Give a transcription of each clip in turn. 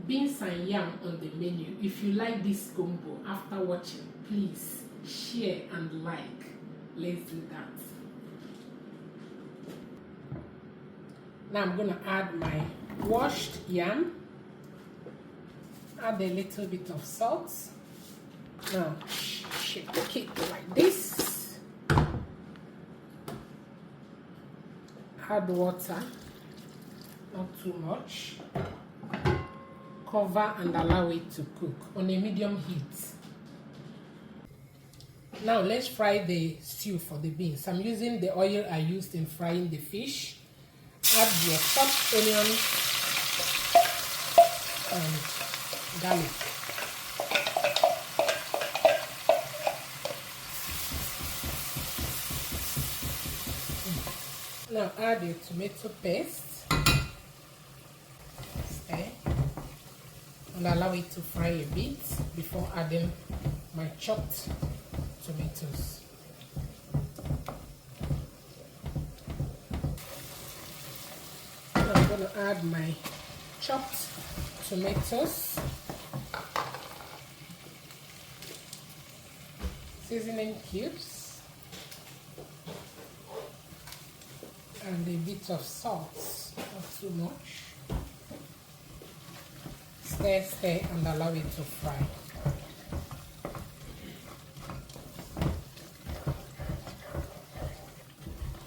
beans and yam on the menu. If you like this combo after watching, please share and like. Let's do that. Now I'm going to add my washed yam. Add a little bit of salt. Now shake it like this. Add water, not too much. Cover and allow it to cook on a medium heat. Now let's fry the stew for the beans. I'm using the oil I used in frying the fish. Add your chopped onion and garlic. Now add your tomato paste. Stir and allow it to fry a bit before adding my chopped tomatoes. Now I'm going to add my chopped tomatoes, seasoning cubes, and a bit of salt, not too much. Stir and allow it to fry.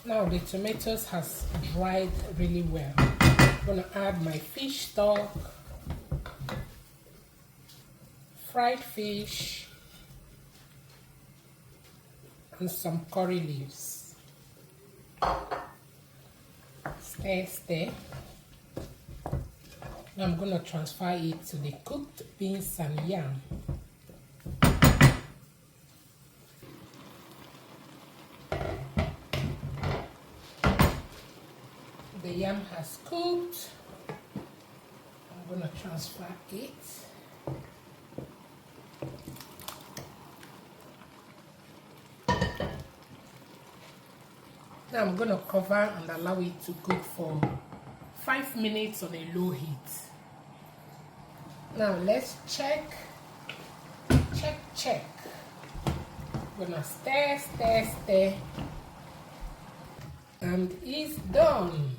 Now the tomatoes has dried really well. I'm going to add my fish stock, fried fish, and some curry leaves. Stir. Now I'm going to transfer it to the cooked beans and yam. The yam has cooked. I'm going to transfer it. Now I'm going to cover and allow it to cook for 5 minutes on a low heat. Now let's check. I'm going to stir. And it's done.